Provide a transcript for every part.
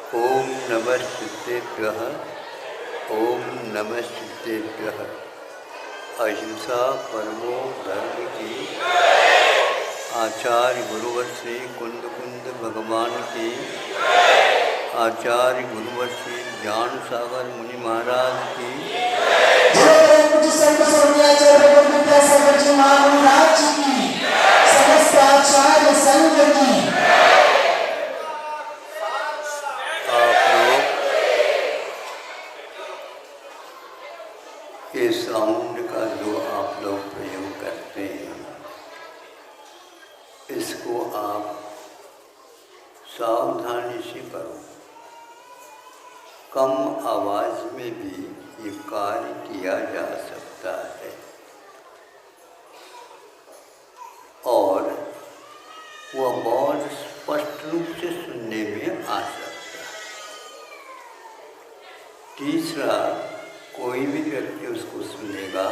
ओम नमः सिद्धेभ्यः। ओम नमः सिद्धेभ्यः। अहिंसा परमो धर्म की। आचार्य गुरुवर श्री कुंद कुंद भगवान की। आचार्य गुरुवर श्री ज्ञान सागर मुनि महाराज की। आचार्य संघ की। ये साउंड का जो आप लोग प्रयोग करते हैं, इसको आप सावधानी से करो। कम आवाज में भी ये कार्य किया जा सकता है और वह बहुत स्पष्ट रूप से सुनने में आ सकता है। तीसरा, कोई भी व्यक्ति उसको सुनेगा,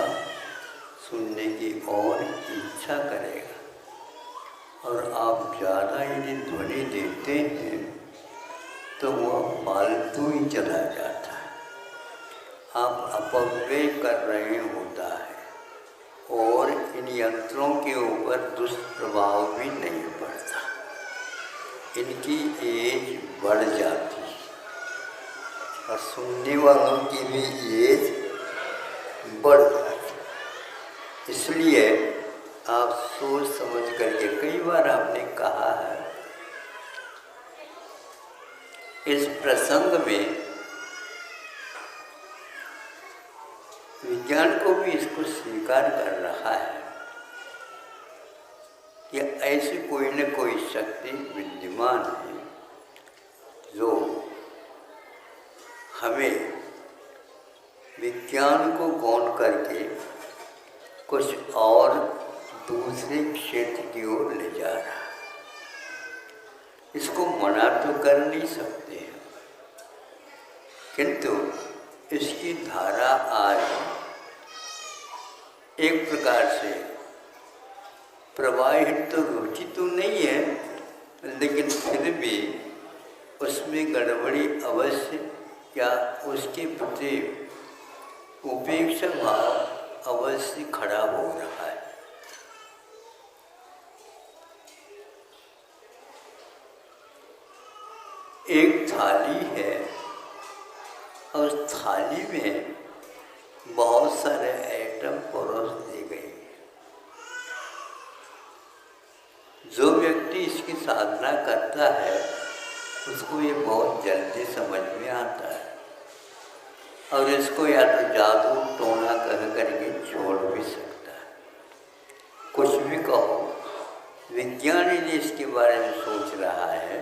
सुनने की और इच्छा करेगा और आप ज़्यादा यदि ध्वनि देते हैं तो वह फालतू ही चला जाता है। आप अपव्यय कर रहे होता है और इन यंत्रों के ऊपर दुष्प्रभाव भी नहीं पड़ता। इनकी एज बढ़ जाती है और सुनने वालों की भी एज बढ़ जाती। इसलिए आप सोच समझ करके, कई बार आपने कहा है, इस प्रसंग में विज्ञान को भी इसको स्वीकार कर रहा है कि ऐसी कोई न कोई शक्ति विद्यमान है जो हमें विज्ञान को गौण करके कुछ और दूसरे क्षेत्र की ओर ले जा रहा है। इसको मना तो कर नहीं सकते हैं, किंतु इसकी धारा आज एक प्रकार से प्रवाहित तो रुचि तो नहीं है, लेकिन फिर भी उसमें गड़बड़ी अवश्य या उसके प्रति उपेक्षा भाव अवश्य खड़ा हो रहा है। एक थाली है और उस थाली में बहुत सारे आइटम परोस दिए गए। जो व्यक्ति इसकी साधना करता है उसको ये बहुत जल्दी समझ में आता है और इसको या तो जादू टोना कह करके छोड़ भी सकता है। कुछ भी कहो, विज्ञान यदि इसके बारे में सोच रहा है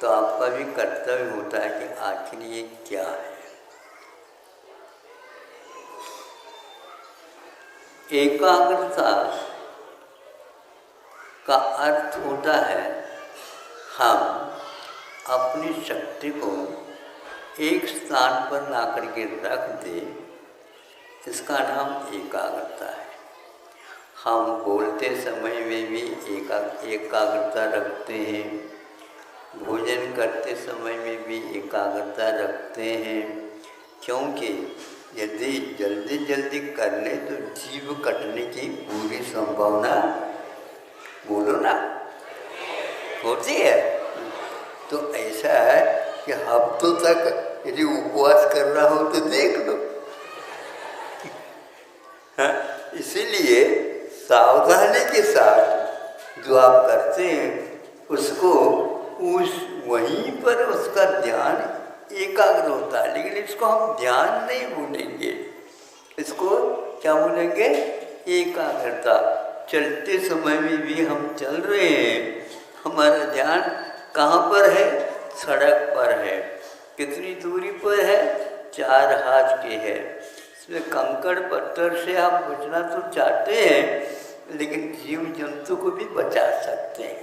तो आपका भी कर्तव्य होता है कि आखिर ये क्या है। एकाग्रता का अर्थ होता है हम अपनी शक्ति को एक स्थान पर ला करके रख दे, इसका नाम एकाग्रता है। हम बोलते समय में भी एकाग्रता रखते हैं, भोजन करते समय में भी एकाग्रता रखते हैं, क्योंकि यदि जल्दी जल्दी कर ले तो जीव कटने की पूरी संभावना, बोलो ना, होती है। तो ऐसा है कि हफ्तों तक यदि उपवास कर रहा हो तो देख लो। इसीलिए सावधानी के साथ जो आप करते हैं उसको वहीं पर उसका ध्यान एकाग्र होता है। लेकिन इसको हम ध्यान नहीं बोलेंगे, इसको क्या बोलेंगे? एकाग्रता। चलते समय में भी हम चल रहे हैं, हमारा ध्यान कहाँ पर है? सड़क पर है। कितनी दूरी पर है? 4 हाथ की है। इसमें कंकड़ पत्थर से आप बचना तो चाहते हैं, लेकिन जीव जंतु को भी बचा सकते हैं।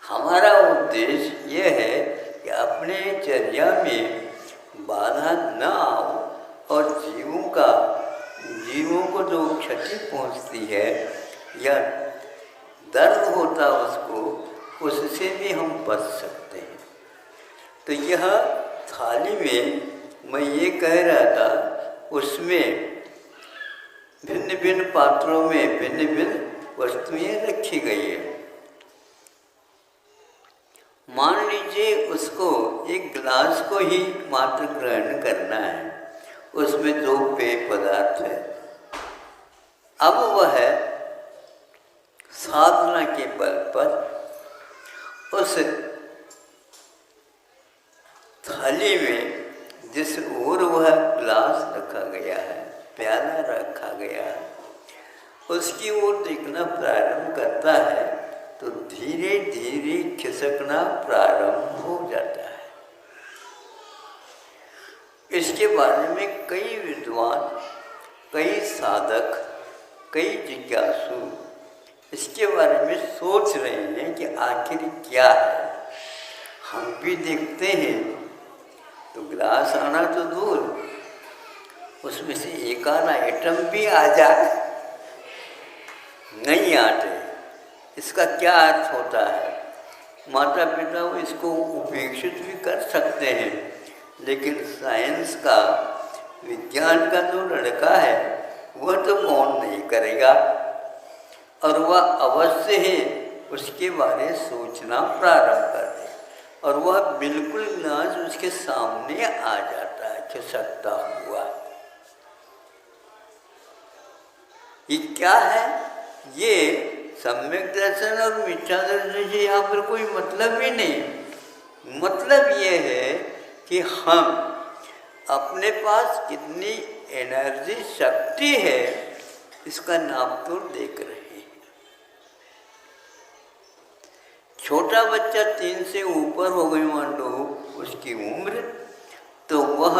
हमारा उद्देश्य यह है कि अपने चर्या में बाधा न आओ और जीवों को जो क्षति पहुंचती है या दर्द होता उसको, उससे भी हम बच सकते हैं। तो यह थाली में मैं ये कह रहा था, उसमें भिन्न भिन्न पात्रों में भिन्न भिन्न वस्तुएं रखी गई है। मान लीजिए उसको एक गिलास को ही मात्र ग्रहण करना है, उसमें 2 पेय पदार्थ है। अब वह साधना के बल पर उस थाली में जिस ओर वह गिलास रखा गया है, प्याला रखा गया है, उसकी ओर देखना प्रारंभ करता है तो धीरे धीरे खिसकना प्रारंभ हो जाता है। इसके बारे में कई विद्वान, कई साधक, कई जिज्ञासु इसके बारे में सोच रहे हैं कि आखिर क्या है। हम भी देखते हैं तो गिलास आना तो दूर, उसमें से एक आना आइटम भी आ जाए, नहीं आते। इसका क्या अर्थ होता है? माता पिता वो इसको उपेक्षित भी कर सकते हैं, लेकिन साइंस का, विज्ञान का जो लड़का है वह तो कौन नहीं करेगा, और वह अवश्य ही उसके बारे में सोचना प्रारंभ कर दे, और वह बिल्कुल गिलास उसके सामने आ जाता है खिसकता हुआ। ये क्या है? ये सम्यक दर्शन और मिथ्या दर्शन से यहाँ पर कोई मतलब ही नहीं। मतलब ये है कि हम अपने पास कितनी एनर्जी, शक्ति है, इसका नाप तो देख रहे हैं। छोटा बच्चा 3 से ऊपर हो गई मान लो उसकी उम्र, तो वह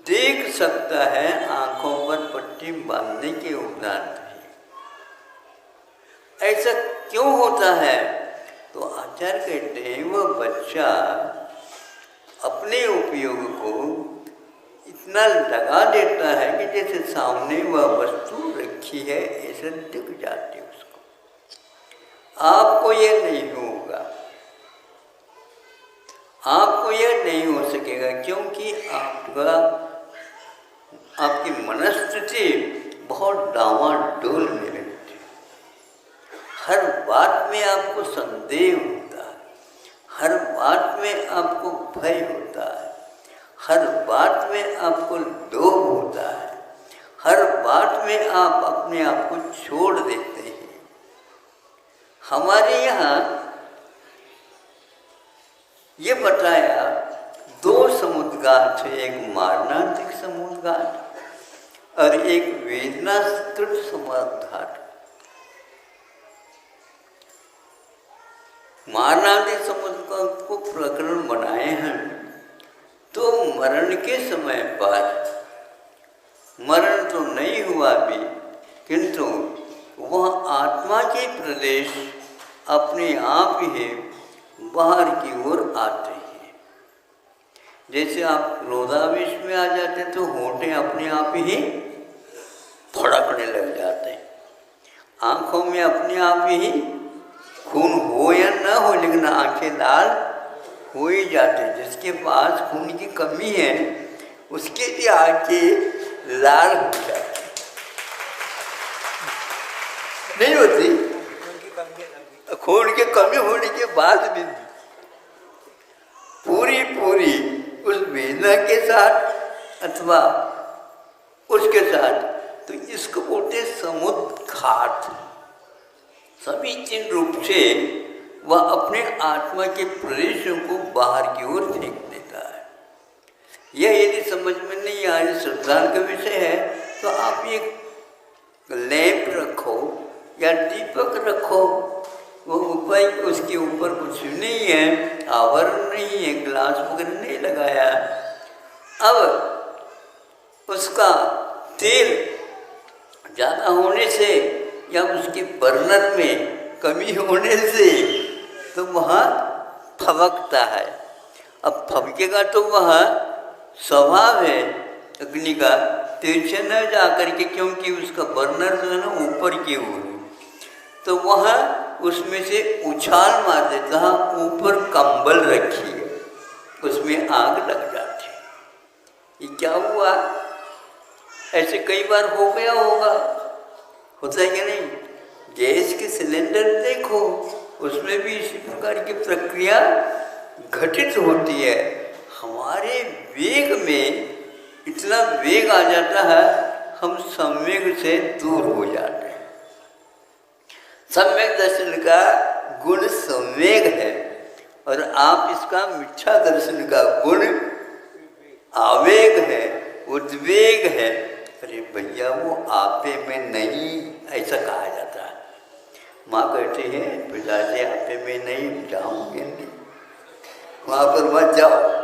देख सकता है आंखों पर पट्टी बांधने के उपरांत ही। ऐसा क्यों होता है? तो आचार्य कहते हैं वह बच्चा अपने उपयोग को इतना लगा देता है कि जैसे सामने वह वस्तु रखी है ऐसा दिख जाती है उसको। आपको यह नहीं होगा, आपको यह नहीं हो सकेगा, क्योंकि आपकी मनस्थिति बहुत डामाडोल में रहती है। हर बात में आपको संदेह होता है, हर बात में आपको भय होता है, हर बात में आपको लोभ होता है, हर बात में आप अपने आप को छोड़ देते हैं। हमारे यहाँ ये बताया 2 समुद्घाट है, एक मारणांतिक समुद्घाट और एक वेदनाकृत समुद्घाट। मारणांतिक समुद्घाट को प्रकरण बनाए हैं तो मरण के समय पर, मरण तो नहीं हुआ भी, किंतु वह आत्मा के प्रदेश अपने आप ही बाहर की ओर आते हैं। जैसे आप क्रोधावेश में आ जाते हैं तो होंठे अपने आप ही फड़कने लग जाते हैं, आंखों में अपने आप ही खून हो या न हो लेकिन आंखें लाल हो ही जाते हैं। जिसके पास खून की कमी है उसके भी आंखें लाल हो जाती नहीं होती, खून की कमी होने के बाद भी पूरी उस वेदना के साथ अथवा उसके साथ, तो इसको बोलते समुद्घाट। समीचीन रूप से वह अपने आत्मा के प्रदेशों को बाहर की ओर फेंक देता है। यह यदि समझ में नहीं आ रही, श्रद्धा का विषय है, तो आप एक लैंप रखो या दीपक रखो, वो उपाय उसके ऊपर कुछ नहीं है, आवरण नहीं है, ग्लास वगैरह नहीं लगाया। अब उसका तेल ज़्यादा होने से या उसके बर्नर में कमी होने से तो वह फबकता है। अब फबकेगा तो वह स्वभाव है अग्नि का, तिरछे न जा करके, क्योंकि उसका बर्नर जो है ना ऊपर की ओर, तो वह उसमें से उछाल मार देता है, ऊपर कम रखी है, उसमें आग लग जाती है। ये क्या हुआ? ऐसे कई बार हो गया होगा, होता है कि नहीं? गैस के सिलेंडर देखो, उसमें भी इसी प्रकार की प्रक्रिया घटित होती है। हमारे वेग में इतना वेग आ जाता है, हम संवेग से दूर हो जाते हैं। सम्यक दर्शन का गुण संवेग है, और आप इसका मिथ्या दर्शन का गुण आवेग है, उद्वेग है। अरे भैया, वो आपे में नहीं, ऐसा कहा जाता है। माँ कहती है, पिताजी आपे में नहीं, जाऊँगे नहीं, वहाँ पर मत जाओ।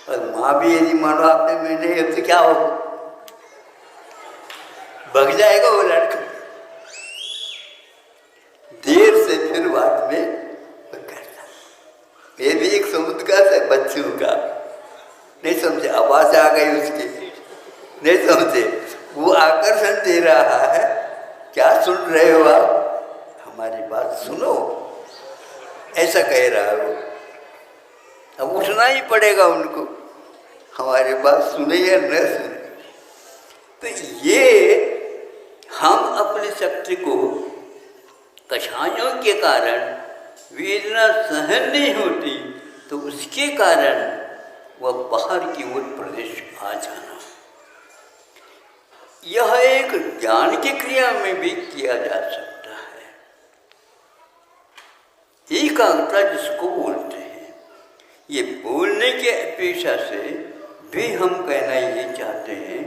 और माँ भी यदि मानो आपे में नहीं है तो क्या हो, भग जाएगा वो लड़का। देर से फिर बाद में करता। ये भी एक समुद्र का है बच्चों का, नहीं समझे, आवाज आ गई उसकी, नहीं समझे, वो आकर्षण दे रहा है। क्या सुन रहे हो आप, हमारी बात सुनो, ऐसा कह रहा है वो। अब उठना ही पड़ेगा उनको, हमारी बात सुने या न सुने। तो ये हम अपनी शक्ति को कषायों के कारण वेदना सहन नहीं होती, तो उसके कारण वह बाहर की ओर प्रदेश आ जाना। यह एक ज्ञान की क्रिया में भी किया जा सकता है। एकाग्रता जिसको बोलते हैं, ये बोलने के अपेक्षा से भी हम कहना ये चाहते हैं,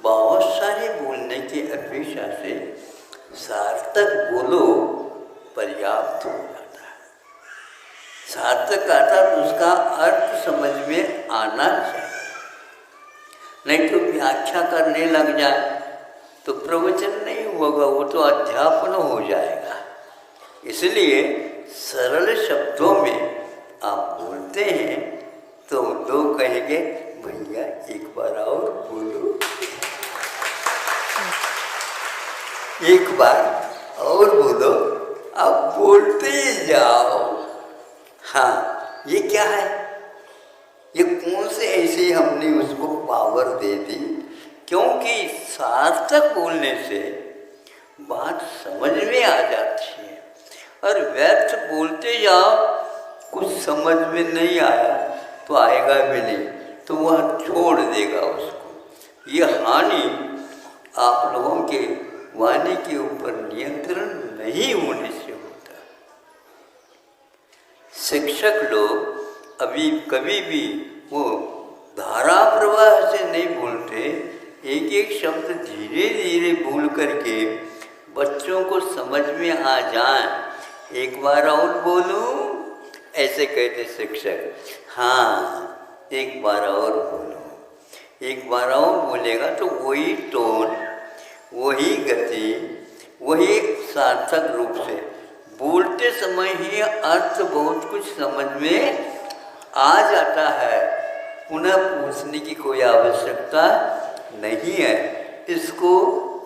बहुत सारे बोलने की अपेक्षा से सार्थक बोलो पर्याप्त हो जाता है। सार्थक आता तो उसका अर्थ समझ में आना चाहिए, नहीं तो व्याख्या करने लग जाए तो प्रवचन नहीं होगा, वो तो अध्यापन हो जाएगा। इसलिए सरल शब्दों में आप बोलते हैं तो लोग कहेंगे, भैया एक बार और बोलो, एक बार और बोलो, आप बोलते जाओ। हाँ, ये क्या है? ये कौन से ऐसे हमने उसको पावर दे दी? क्योंकि सार्थक बोलने से बात समझ में आ जाती है, और व्यर्थ बोलते जाओ, कुछ समझ में नहीं आया तो आएगा भी नहीं, तो वह छोड़ देगा उसको। यह हानि आप लोगों के वाणी के ऊपर नियंत्रण नहीं होने से होता। शिक्षक लोग अभी कभी भी वो धारा प्रवाह से नहीं बोलते, एक एक शब्द धीरे धीरे बोल करके बच्चों को समझ में आ जाए। एक बार और बोलूं, ऐसे कहते शिक्षक। हाँ, एक बार और बोलो। एक बार और बोलेगा तो वही टोन, वही गति, वही सार्थक रूप से बोलते समय ही अर्थ बहुत कुछ समझ में आ जाता है। पुनः पूछने की कोई आवश्यकता नहीं है। इसको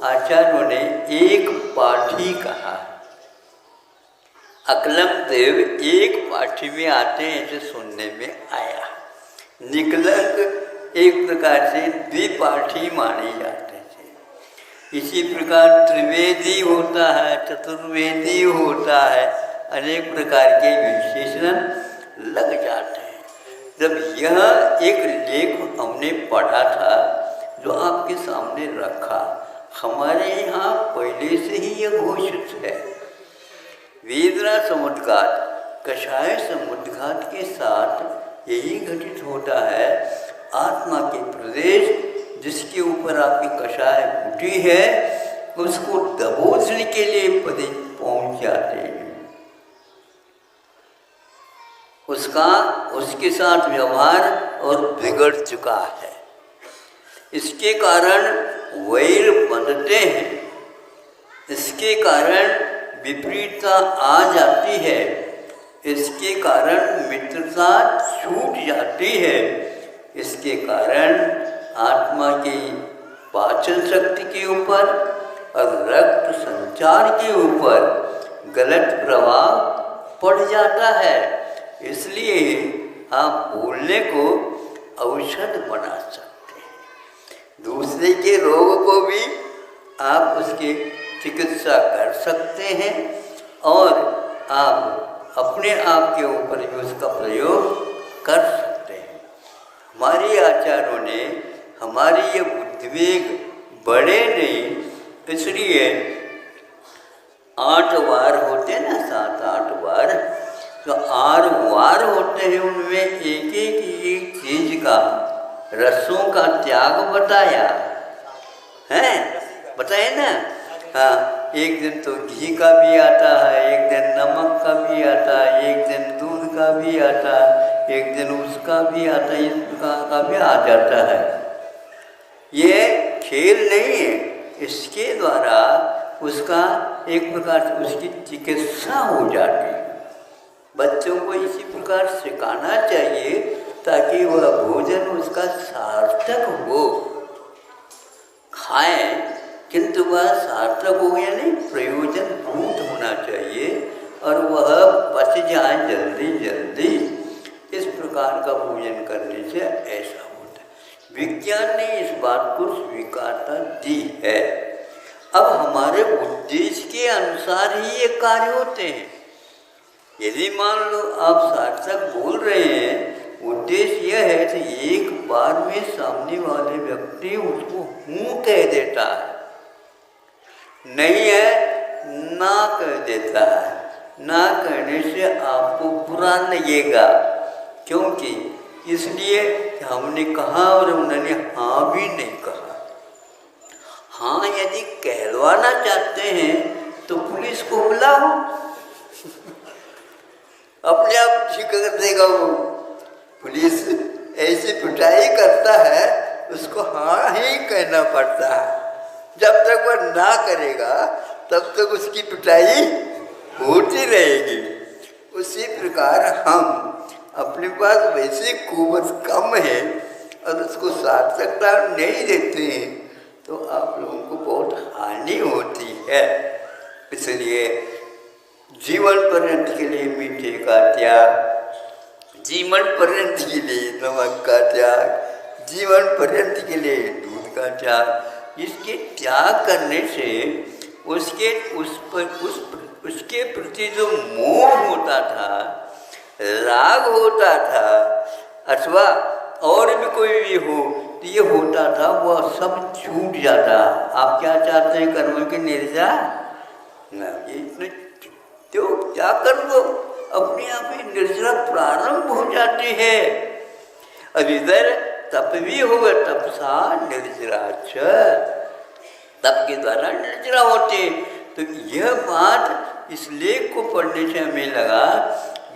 आचार्यों ने एक पाठी कहा। अकलम देव एक पाठी में आते हैं, जो सुनने में आया। निकलंक एक प्रकार से द्विपाठी माने जाते थे। इसी प्रकार त्रिवेदी होता है, चतुर्वेदी होता है, अनेक प्रकार के विशेषण लग जाते हैं। जब यह एक लेख हमने पढ़ा था, जो आपके सामने रखा, हमारे यहाँ पहले से ही यह घोषित है। वेदना समुद्घात, कषाय समुद्घात के साथ यही घटित होता है। आत्मा के प्रदेश जिसके ऊपर आपकी कषाय उठी है, उसको दबोचने के लिए पदे पहुँच जाते हैं। उसके साथ व्यवहार और बिगड़ चुका है। इसके कारण वैर बंधते हैं, इसके कारण विपरीतता आ जाती है, इसके कारण मित्रता छूट जाती है, इसके कारण आत्मा की पाचन शक्ति के ऊपर और रक्त संचार के ऊपर गलत प्रभाव पड़ जाता है। इसलिए आप बोलने को औषध बना सकते हैं। दूसरे के रोग को भी आप उसकी चिकित्सा कर सकते हैं और आप अपने आप के ऊपर भी उसका प्रयोग कर सकते हैं। हमारे आचार्यों ने हमारी ये उद्वेग बड़े नहीं, इसलिए 8 वार होते ना, 7-8 वार, तो 8 वार होते हैं, उनमें एक चीज का रसों का त्याग बताया है, बताए ना। हाँ, एक दिन तो घी का भी आता है, एक दिन नमक का भी आता है, एक दिन दूध का भी आता है, एक दिन उसका भी आता है, इस प्रकार का भी आ जाता है। ये खेल नहीं है, इसके द्वारा उसका एक प्रकार से उसकी चिकित्सा हो जाती है। बच्चों को इसी प्रकार सिखाना चाहिए ताकि वह भोजन उसका सार्थक हो। खाएं किंतु वह सार्थक हो, यानी प्रयोजन भूत होना चाहिए और वह पच जाए जल्दी जल्दी। इस प्रकार का भोजन करने से ऐसा होता है। विज्ञान ने इस बात को स्वीकारता दी है। अब हमारे उद्देश्य के अनुसार ही ये कार्य होते हैं। यदि मान लो आप सार्थक बोल रहे हैं, उद्देश्य यह है कि एक बार में सामने वाले व्यक्ति उसको हूँ कह देता है, नहीं है ना कह देता है। ना कहने से आपको बुरा लगेगा, क्योंकि इसलिए हमने कहा और उन्होंने हाँ भी नहीं कहा। हाँ यदि कहलवाना चाहते हैं तो पुलिस को बुलाओ, अपने आप ठीक कर देगा वो। पुलिस ऐसी पिटाई करता है, उसको हाँ ही कहना पड़ता है। जब तक वह ना करेगा तब तक उसकी पिटाई होती रहेगी। उसी प्रकार हम अपने पास वैसे कुवत कम है और उसको सार्थकता नहीं देते हैं तो आप लोगों को बहुत हानि होती है। इसलिए जीवन पर्यंत के लिए मीठे का त्याग, जीवन पर्यंत के लिए नमक का त्याग, जीवन पर्यंत के लिए दूध का त्याग। इसके त्याग करने से उसके प्रति जो मोह होता था, राग होता था, अथवा और भी कोई भी हो तो ये होता था, वह सब छूट जाता। आप क्या चाहते हैं, कर्म की निर्जा ना, ये इतने तो क्या कर दो, अपने आप ही निर्जरा प्रारंभ हो जाती है। अब इधर तप भी होगा, तपसा निर्जराच, तप के द्वारा निर्जरा होते। तो यह बात इस लेख को पढ़ने से हमें लगा,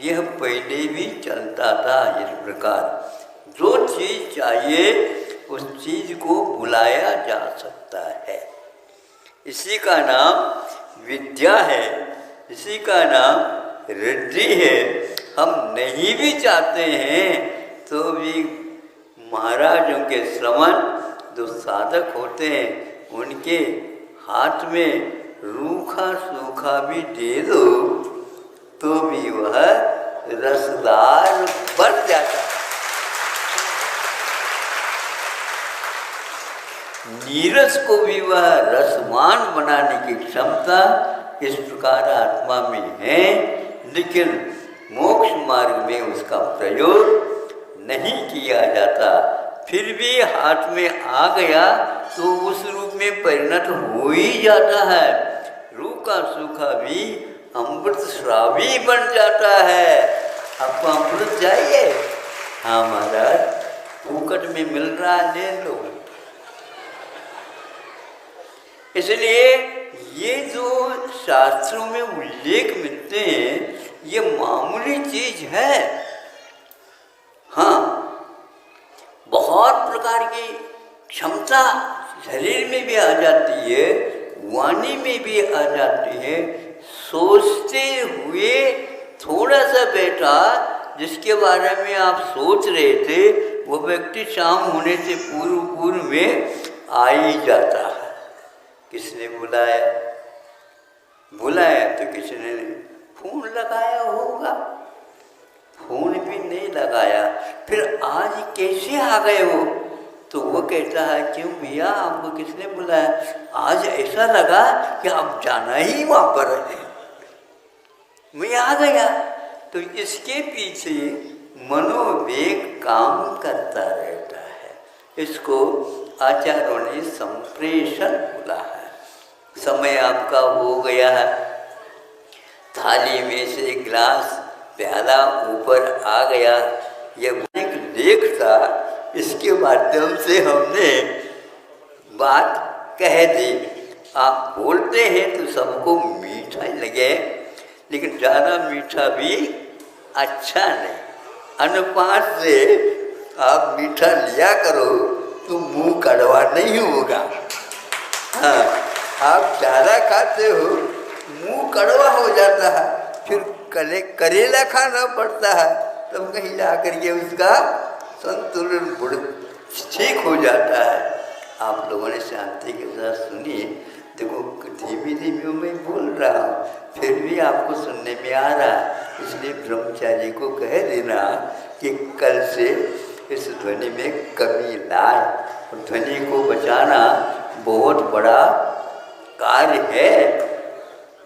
यह पहले भी चलता था इस प्रकार। जो चीज़ चाहिए उस चीज़ को बुलाया जा सकता है। इसी का नाम विद्या है, इसी का नाम रिद्धि है। हम नहीं भी चाहते हैं तो भी महाराजों के श्रवण जो साधक होते हैं उनके हाथ में रूखा सूखा भी दे दो तो भी वह रसदार बन जाता है। नीरस को भी वह रसवान बनाने की क्षमता इस प्रकार आत्मा में है, लेकिन मोक्ष मार्ग में उसका प्रयोग नहीं किया जाता। फिर भी हाथ में आ गया तो उस रूप में परिणत हो ही जाता है। रूखा सूखा भी अमृत श्रावी बन जाता है। आपको अमृत चाहिए? हाँ महाराज, फूकट में मिल रहा है, ले लो। इसलिए ये जो शास्त्रों में उल्लेख मिलते हैं ये मामूली चीज है। हाँ, बहुत प्रकार की क्षमता शरीर में भी आ जाती है, वाणी में भी आ जाती है। सोचते हुए थोड़ा सा बैठा, जिसके बारे में आप सोच रहे थे वो व्यक्ति शाम होने से पूर्व में आ ही जाता है। किसने बुलाया? बुलाया तो किसी ने फोन लगाया होगा, फ़ोन भी नहीं लगाया, फिर आज कैसे आ गए हो? तो वो कहता है क्यों भैया आपको किसने बुलाया? आज ऐसा लगा कि आप जाना ही वहाँ पर है, मैं आ गया। तो इसके पीछे मनोवेग काम करता रहता है, इसको आचार्यों ने संप्रेषण बोला है। समय आपका हो गया है, थाली में से गिलास प्याला ऊपर आ गया, यह एक लेख था, इसके माध्यम से हमने बात कह दी। आप बोलते हैं तो सबको मीठा लगे, लेकिन ज़्यादा मीठा भी अच्छा नहीं। अनुपात से आप मीठा लिया करो तो मुंह कड़वा नहीं होगा। हाँ, आप ज़्यादा खाते हो मुंह कड़वा हो जाता है, फिर करेला खाना पड़ता है, तब कहीं जा कर के उसका संतुलन ठीक हो जाता है। आप लोगों ने शांति के साथ सुनी। देखो धीमे धीमे मैं बोल रहा हूँ, फिर भी आपको सुनने में आ रहा है, इसलिए ब्रह्मचारी को कह देना कि कल से इस ध्वनि में कमी लाए। और ध्वनि को बचाना बहुत बड़ा कार्य है।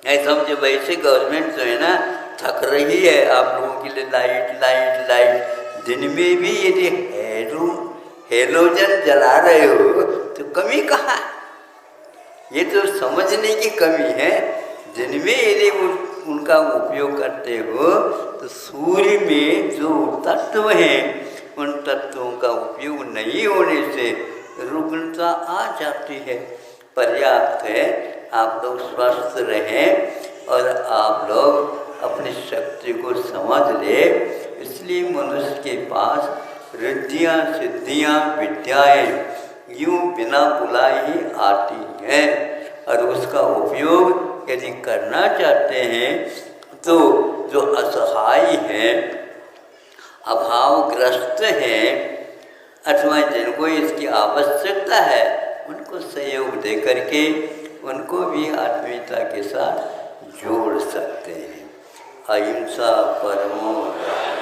ऐसा समझे, वैसे गवर्नमेंट जो है ना थक रही है आप लोगों के लिए, लाइट लाइट लाइट। दिन में भी यदि हेलोजन जला रहे हो तो कमी कहाँ? ये तो समझने की कमी है। दिन में यदि उनका उपयोग करते हो तो सूर्य में जो तत्व हैं उन तत्वों का उपयोग नहीं होने से रुग्णता आ जाती है। पर्याप्त है आप लोग स्वस्थ रहें और आप लोग अपनी शक्ति को समझ ले। इसलिए मनुष्य के पास रिद्धियाँ सिद्धियाँ विद्याएँ यूँ बिना बुलाए ही आती हैं, और उसका उपयोग यदि करना चाहते हैं तो जो असहाय हैं, अभावग्रस्त हैं, अथवा जिनको इसकी आवश्यकता है, उनको सहयोग दे करके उनको भी आत्मीयता के साथ जोड़ सकते हैं। अहिंसा परमो धर्म।